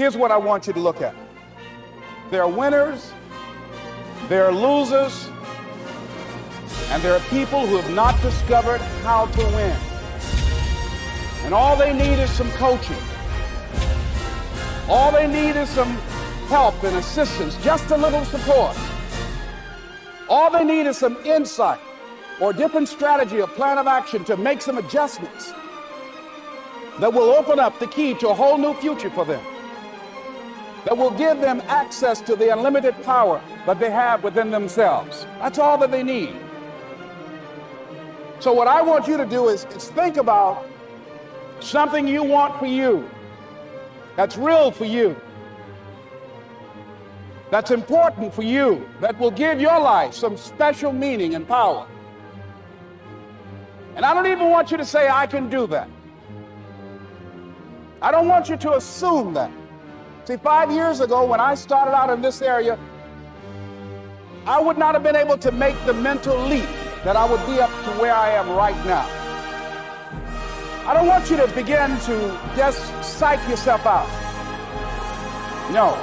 Here's what I want you to look at. There are winners, there are losers, and there are people who have not discovered how to win. And all they need is some coaching. All they need is some help and assistance, just a little support. All they need is some insight or different strategy or plan of action to make some adjustments that will open up the key to a whole new future for them, that will give them access to the unlimited power that they have within themselves. That's all that they need. So what I want you to do is think about something you want for you, that's real for you, that's important for you, that will give your life some special meaning and power. And I don't even want you to say, I can do that. I don't want you to assume that. See, 5 years ago, when I started out in this area, I would not have been able to make the mental leap that I would be up to where I am right now. I don't want you to begin to just psych yourself out. No.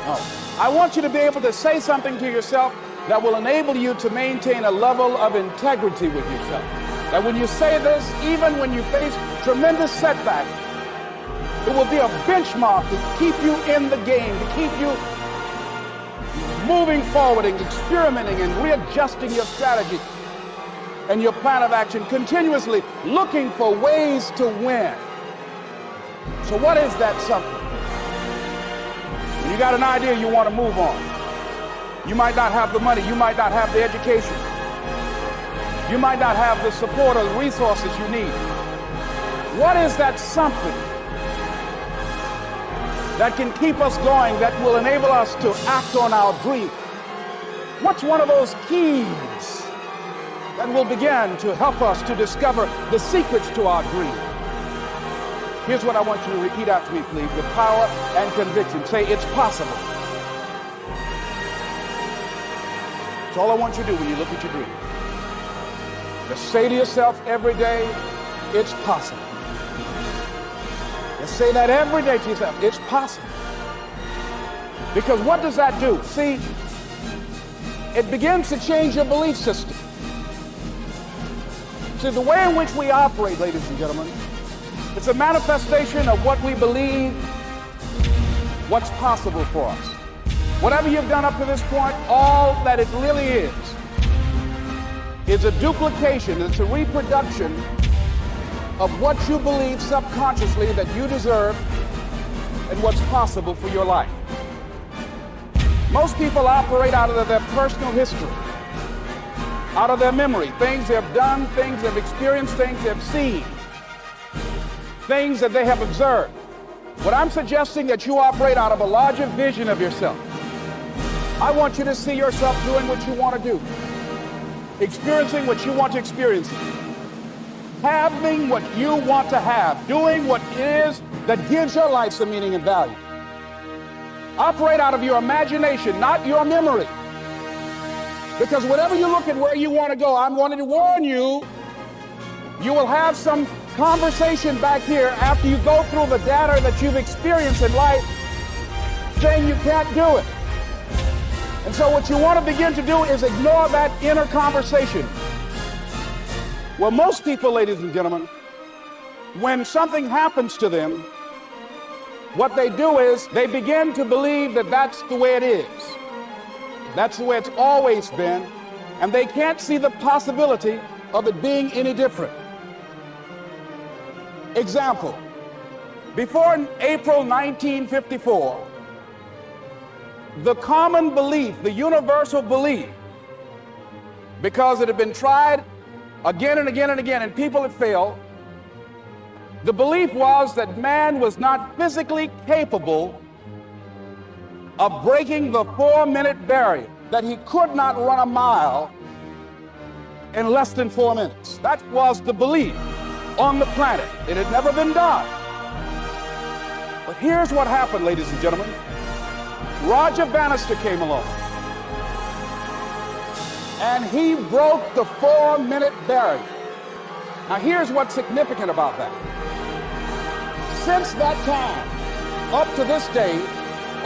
I want you to be able to say something to yourself that will enable you to maintain a level of integrity with yourself. That when you say this, even when you face tremendous setback, it will be a benchmark to keep you in the game, to keep you moving forward and experimenting and readjusting your strategy and your plan of action, continuously looking for ways to win. So what is that something? When you got an idea, you want to move on. You might not have the money, you might not have the education, you might not have the support or the resources you need. What is that something that can keep us going, that will enable us to act on our dream? What's one of those keys that will begin to help us to discover the secrets to our dream? Here's what I want you to repeat after me, please, with power and conviction. Say, it's possible. That's all I want you to do when you look at your dream. Just say to yourself every day, it's possible. Just say that every day to yourself, it's possible. Because what does that do? See, it begins to change your belief system. See, the way in which we operate, ladies and gentlemen, it's a manifestation of what we believe, what's possible for us. Whatever you've done up to this point, all that it really is a duplication, it's a reproduction of what you believe subconsciously that you deserve and what's possible for your life. Most people operate out of their personal history, out of their memory, things they've done, things they've experienced, things they've seen, things that they have observed. What I'm suggesting that you operate out of a larger vision of yourself. I want you to see yourself doing what you want to do, experiencing what you want to experience, having what you want to have, doing what it is that gives your life some meaning and value. Operate out of your imagination, not your memory. Because whenever you look at where you want to go, I'm wanting to warn you, you will have some conversation back here after you go through the data that you've experienced in life saying you can't do it. And so what you want to begin to do is ignore that inner conversation. Well, most people, ladies and gentlemen, when something happens to them, what they do is they begin to believe that that's the way it is. That's the way it's always been, and they can't see the possibility of it being any different. Example, before April 1954, the common belief, the universal belief, because it had been tried again and again and again, and people had failed, the belief was that man was not physically capable of breaking the 4-minute barrier, that he could not run a mile in less than 4 minutes. That was the belief on the planet. It had never been done. But here's what happened, ladies and gentlemen. Roger Bannister came along, and he broke the 4-minute barrier. Now here's what's significant about that. Since that time, up to this day,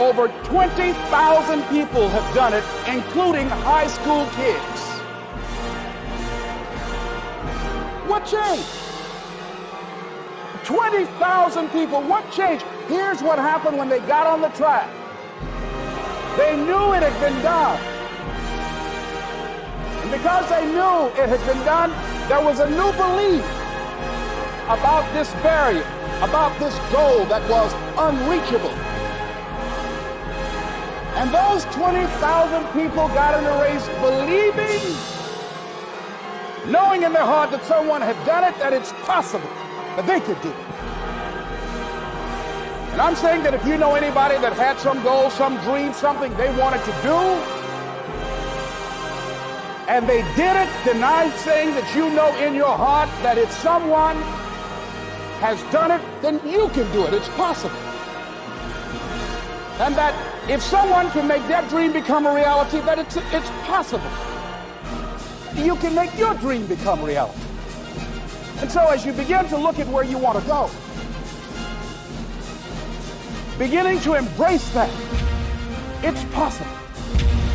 Over 20,000 people have done it, including high school kids. What changed? 20,000 people, what changed? Here's what happened when they got on the track. They knew it had been done. And because they knew it had been done, there was a new belief about this barrier, about this goal that was unreachable. And those 20,000 people got in the race believing, knowing in their heart that someone had done it, that it's possible, that they could do it. And I'm saying that if you know anybody that had some goal, some dream, something they wanted to do, and they did it, then I'm saying that you know in your heart that if someone has done it, then you can do it. It's possible. And that if someone can make their dream become a reality, that it's possible. You can make your dream become reality. And so as you begin to look at where you want to go, beginning to embrace that, it's possible.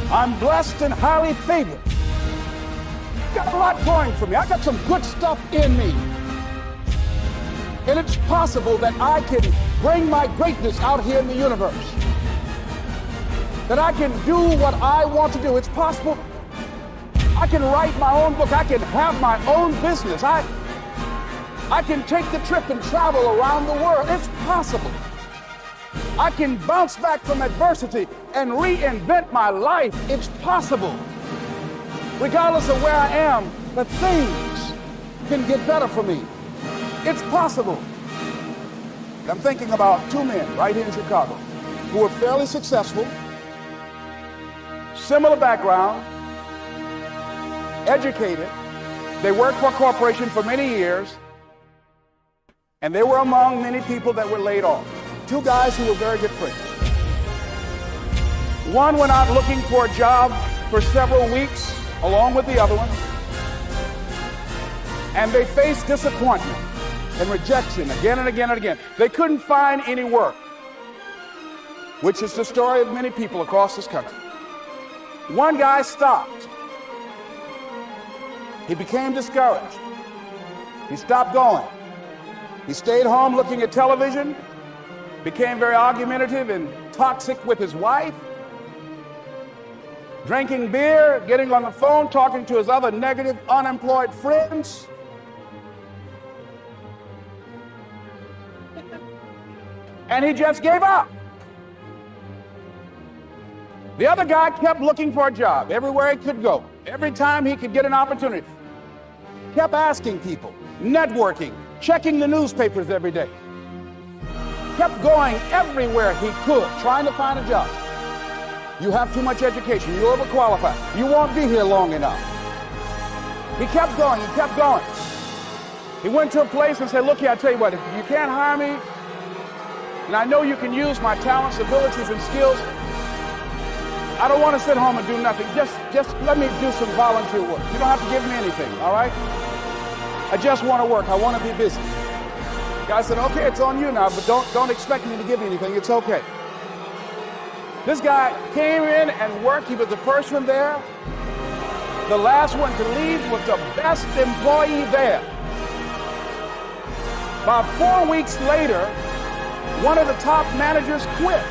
I'm blessed and highly favored. Got a lot going for me. I got some good stuff in me. And it's possible that I can bring my greatness out here in the universe. That I can do what I want to do. It's possible. I can write my own book. I can have my own business. I can take the trip and travel around the world. It's possible. I can bounce back from adversity and reinvent my life. It's possible. Regardless of where I am, that things can get better for me. It's possible. I'm thinking about two men right here in Chicago who were fairly successful, similar background, educated. They worked for a corporation for many years, and they were among many people that were laid off. Two guys who were very good friends. One went out looking for a job for several weeks, along with the other one, and they faced disappointment and rejection again and again and again. They couldn't find any work, which is the story of many people across this country. One guy stopped. He became discouraged. He stopped going. He stayed home looking at television, became very argumentative and toxic with his wife, drinking beer, getting on the phone, talking to his other negative, unemployed friends. And he just gave up. The other guy kept looking for a job everywhere he could go, every time he could get an opportunity. Kept asking people, networking, checking the newspapers every day. Kept going everywhere he could, trying to find a job. You have too much education, you're overqualified, you won't be here long enough. He kept going, he kept going. He went to a place and said, look here, I tell you what, if you can't hire me, and I know you can use my talents, abilities, and skills, I don't want to sit home and do nothing. Just let me do some volunteer work. You don't have to give me anything, all right? I just want to work. I want to be busy. The guy said, okay, it's on you now, but don't expect me to give you anything. It's okay. This guy came in and worked. He was the first one there. The last one to leave was the best employee there. About 4 weeks later, one of the top managers quit.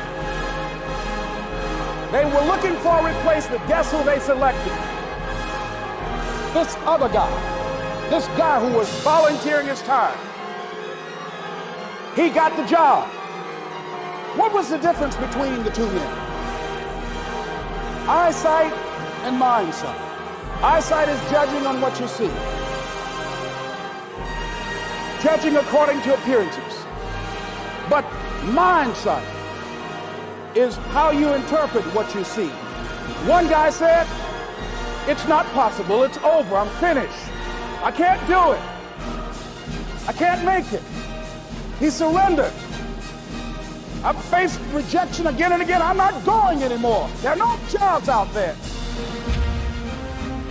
They were looking for a replacement. Guess who they selected? This other guy. This guy who was volunteering his time. He got the job. What was the difference between the two men? Eyesight and mindsight. Eyesight is judging on what you see. Judging according to appearances. But mindsight is how you interpret what you see. One guy said, it's not possible, it's over, I'm finished. I can't do it. I can't make it. He surrendered. I've faced rejection again and again. I'm not going anymore. There are no jobs out there.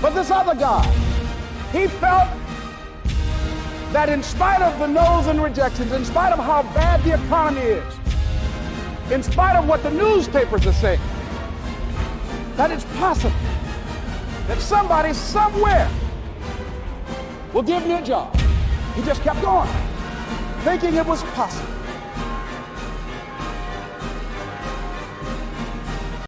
But this other guy, he felt that in spite of the no's and rejections, in spite of how bad the economy is, in spite of what the newspapers are saying, that it's possible that somebody somewhere will give me a job. He just kept going, thinking it was possible.